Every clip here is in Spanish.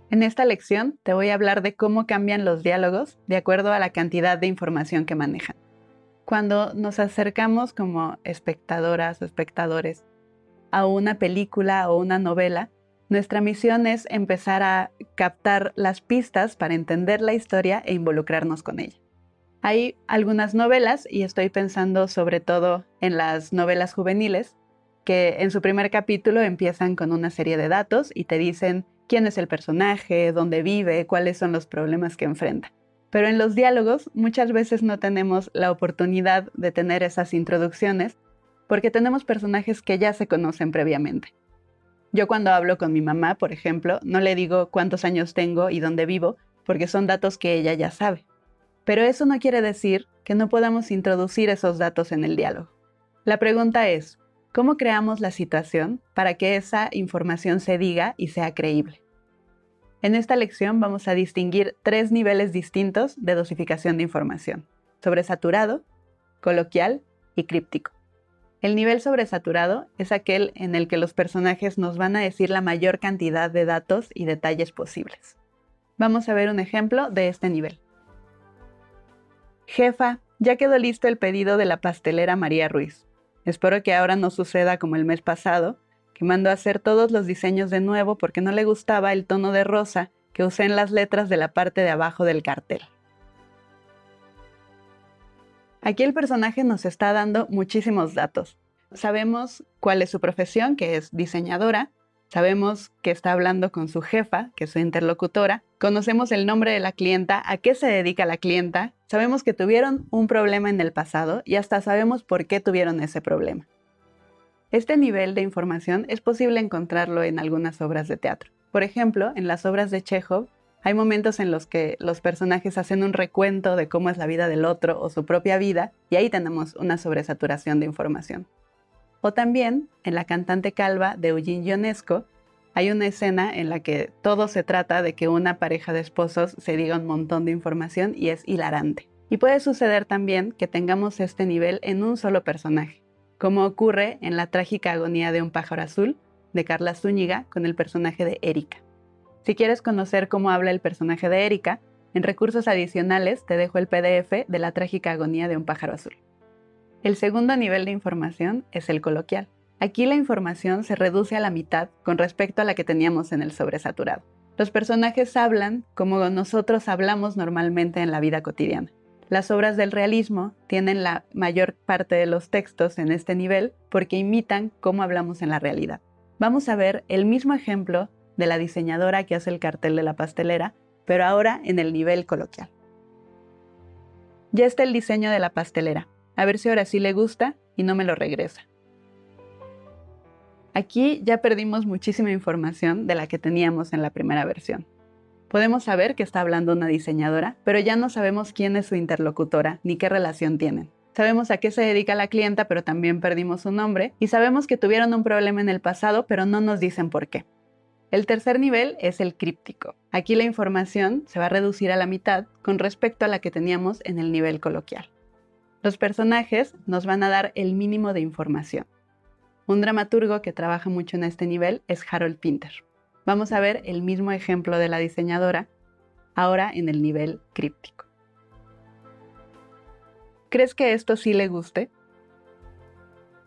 En esta lección te voy a hablar de cómo cambian los diálogos de acuerdo a la cantidad de información que manejan. Cuando nos acercamos como espectadoras o espectadores a una película o una novela, nuestra misión es empezar a captar las pistas para entender la historia e involucrarnos con ella. Hay algunas novelas, y estoy pensando sobre todo en las novelas juveniles, que en su primer capítulo empiezan con una serie de datos y te dicen quién es el personaje, dónde vive, cuáles son los problemas que enfrenta. Pero en los diálogos muchas veces no tenemos la oportunidad de tener esas introducciones porque tenemos personajes que ya se conocen previamente. Yo cuando hablo con mi mamá, por ejemplo, no le digo cuántos años tengo y dónde vivo, porque son datos que ella ya sabe. Pero eso no quiere decir que no podamos introducir esos datos en el diálogo. La pregunta es, ¿cómo creamos la situación para que esa información se diga y sea creíble? En esta lección vamos a distinguir 3 niveles distintos de dosificación de información: sobresaturado, coloquial y críptico. El nivel sobresaturado es aquel en el que los personajes nos van a decir la mayor cantidad de datos y detalles posibles. Vamos a ver un ejemplo de este nivel. Jefa, ya quedó listo el pedido de la pastelera María Ruiz. Espero que ahora no suceda como el mes pasado, que mandó a hacer todos los diseños de nuevo porque no le gustaba el tono de rosa que usé en las letras de la parte de abajo del cartel. Aquí el personaje nos está dando muchísimos datos. Sabemos cuál es su profesión, que es diseñadora. Sabemos que está hablando con su jefa, que es su interlocutora. Conocemos el nombre de la clienta, a qué se dedica la clienta. Sabemos que tuvieron un problema en el pasado y hasta sabemos por qué tuvieron ese problema. Este nivel de información es posible encontrarlo en algunas obras de teatro. Por ejemplo, en las obras de Chekhov, hay momentos en los que los personajes hacen un recuento de cómo es la vida del otro o su propia vida, y ahí tenemos una sobresaturación de información. O también, en La cantante calva de Eugene Ionesco, hay una escena en la que todo se trata de que una pareja de esposos se diga un montón de información y es hilarante. Y puede suceder también que tengamos este nivel en un solo personaje, como ocurre en La trágica agonía de un pájaro azul, de Carla Zúñiga, con el personaje de Erika. Si quieres conocer cómo habla el personaje de Erika, en recursos adicionales te dejo el PDF de La trágica agonía de un pájaro azul. El segundo nivel de información es el coloquial. Aquí la información se reduce a la mitad con respecto a la que teníamos en el sobresaturado. Los personajes hablan como nosotros hablamos normalmente en la vida cotidiana. Las obras del realismo tienen la mayor parte de los textos en este nivel porque imitan cómo hablamos en la realidad. Vamos a ver el mismo ejemplo de la diseñadora que hace el cartel de la pastelera, pero ahora en el nivel coloquial. Ya está el diseño de la pastelera. A ver si ahora sí le gusta y no me lo regresa. Aquí ya perdimos muchísima información de la que teníamos en la primera versión. Podemos saber que está hablando una diseñadora, pero ya no sabemos quién es su interlocutora ni qué relación tienen. Sabemos a qué se dedica la clienta, pero también perdimos su nombre, y sabemos que tuvieron un problema en el pasado, pero no nos dicen por qué. El tercer nivel es el críptico. Aquí la información se va a reducir a la mitad con respecto a la que teníamos en el nivel coloquial. Los personajes nos van a dar el mínimo de información. Un dramaturgo que trabaja mucho en este nivel es Harold Pinter. Vamos a ver el mismo ejemplo de la diseñadora, ahora en el nivel críptico. ¿Crees que esto sí le guste?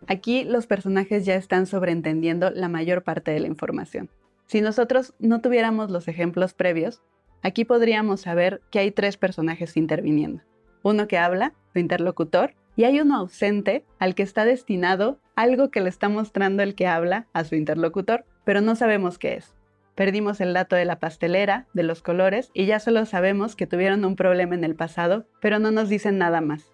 Aquí los personajes ya están sobreentendiendo la mayor parte de la información. Si nosotros no tuviéramos los ejemplos previos, aquí podríamos saber que hay 3 personajes interviniendo. Uno que habla, su interlocutor, y hay uno ausente al que está destinado algo que le está mostrando el que habla a su interlocutor, pero no sabemos qué es. Perdimos el dato de la pastelera, de los colores, y ya solo sabemos que tuvieron un problema en el pasado, pero no nos dicen nada más.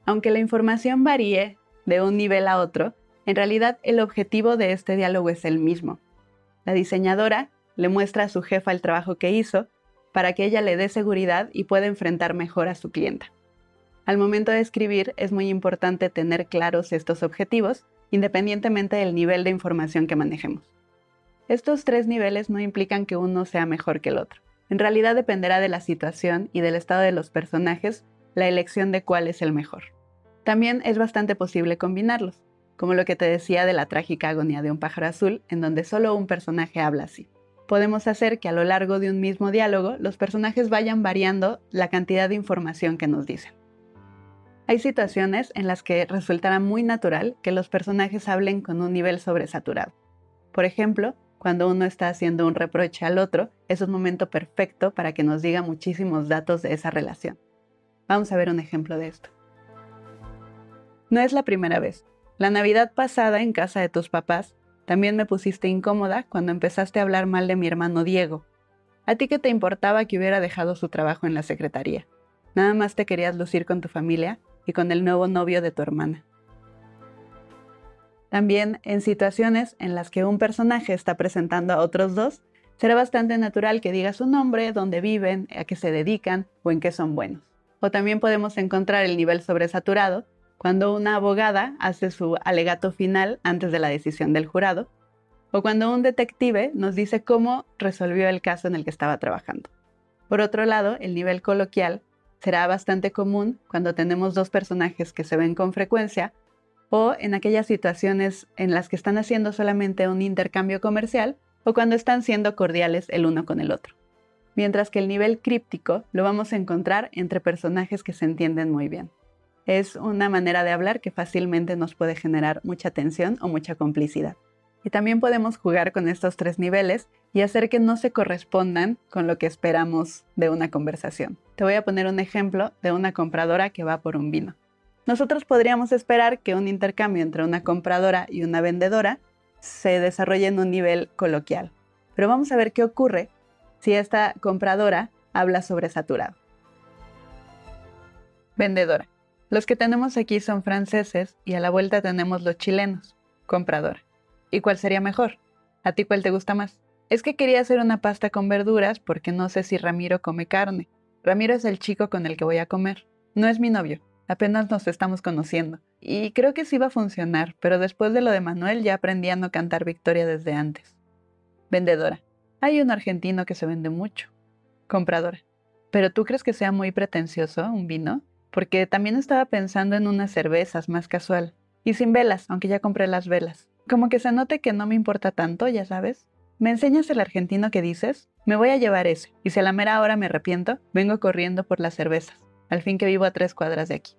Aunque la información varíe de un nivel a otro, en realidad el objetivo de este diálogo es el mismo. La diseñadora le muestra a su jefa el trabajo que hizo para que ella le dé seguridad y pueda enfrentar mejor a su clienta. Al momento de escribir es muy importante tener claros estos objetivos, independientemente del nivel de información que manejemos. Estos 3 niveles no implican que uno sea mejor que el otro. En realidad dependerá de la situación y del estado de los personajes la elección de cuál es el mejor. También es bastante posible combinarlos. como lo que te decía de la trágica agonía de un pájaro azul, en donde solo un personaje habla así. Podemos hacer que a lo largo de un mismo diálogo los personajes vayan variando la cantidad de información que nos dicen. Hay situaciones en las que resultará muy natural que los personajes hablen con un nivel sobresaturado. Por ejemplo, cuando uno está haciendo un reproche al otro, es un momento perfecto para que nos diga muchísimos datos de esa relación. Vamos a ver un ejemplo de esto. No es la primera vez. La Navidad pasada en casa de tus papás, también me pusiste incómoda cuando empezaste a hablar mal de mi hermano Diego. ¿A ti qué te importaba que hubiera dejado su trabajo en la secretaría? Nada más te querías lucir con tu familia y con el nuevo novio de tu hermana. También en situaciones en las que un personaje está presentando a otros dos, será bastante natural que diga su nombre, dónde viven, a qué se dedican o en qué son buenos. O también podemos encontrar el nivel sobresaturado cuando una abogada hace su alegato final antes de la decisión del jurado, o cuando un detective nos dice cómo resolvió el caso en el que estaba trabajando. Por otro lado, el nivel coloquial será bastante común cuando tenemos dos personajes que se ven con frecuencia o en aquellas situaciones en las que están haciendo solamente un intercambio comercial o cuando están siendo cordiales el uno con el otro. Mientras que el nivel críptico lo vamos a encontrar entre personajes que se entienden muy bien. Es una manera de hablar que fácilmente nos puede generar mucha tensión o mucha complicidad. Y también podemos jugar con estos tres niveles y hacer que no se correspondan con lo que esperamos de una conversación. Te voy a poner un ejemplo de una compradora que va por un vino. Nosotros podríamos esperar que un intercambio entre una compradora y una vendedora se desarrolle en un nivel coloquial. Pero vamos a ver qué ocurre si esta compradora habla sobresaturado. Vendedora. Los que tenemos aquí son franceses y a la vuelta tenemos los chilenos. Compradora. ¿Y cuál sería mejor? ¿A ti cuál te gusta más? Es que quería hacer una pasta con verduras porque no sé si Ramiro come carne. Ramiro es el chico con el que voy a comer. No es mi novio. Apenas nos estamos conociendo. Y creo que sí va a funcionar, pero después de lo de Manuel ya aprendí a no cantar Victoria desde antes. Vendedora. Hay un argentino que se vende mucho. Compradora. ¿Pero tú crees que sea muy pretencioso un vino? Porque también estaba pensando en unas cervezas más casual. Y sin velas, aunque ya compré las velas. Como que se note que no me importa tanto, ya sabes. ¿Me enseñas el argentino que dices? Me voy a llevar ese. Y si a la mera hora me arrepiento, vengo corriendo por las cervezas. Al fin que vivo a 3 cuadras de aquí.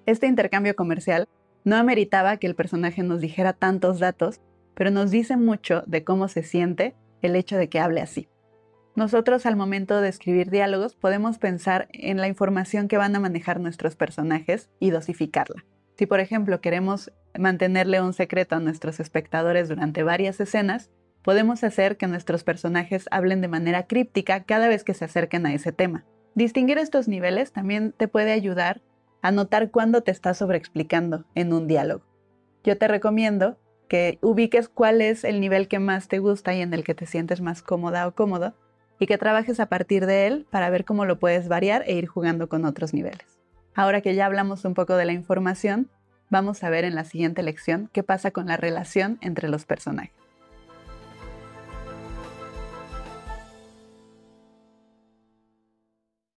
Este intercambio comercial no ameritaba que el personaje nos dijera tantos datos, pero nos dice mucho de cómo se siente el hecho de que hable así. Nosotros al momento de escribir diálogos podemos pensar en la información que van a manejar nuestros personajes y dosificarla. Si por ejemplo queremos mantenerle un secreto a nuestros espectadores durante varias escenas, podemos hacer que nuestros personajes hablen de manera críptica cada vez que se acerquen a ese tema. Distinguir estos niveles también te puede ayudar a notar cuándo te estás sobreexplicando en un diálogo. Yo te recomiendo que ubiques cuál es el nivel que más te gusta y en el que te sientes más cómoda o cómodo, y que trabajes a partir de él para ver cómo lo puedes variar e ir jugando con otros niveles. Ahora que ya hablamos un poco de la información, vamos a ver en la siguiente lección qué pasa con la relación entre los personajes.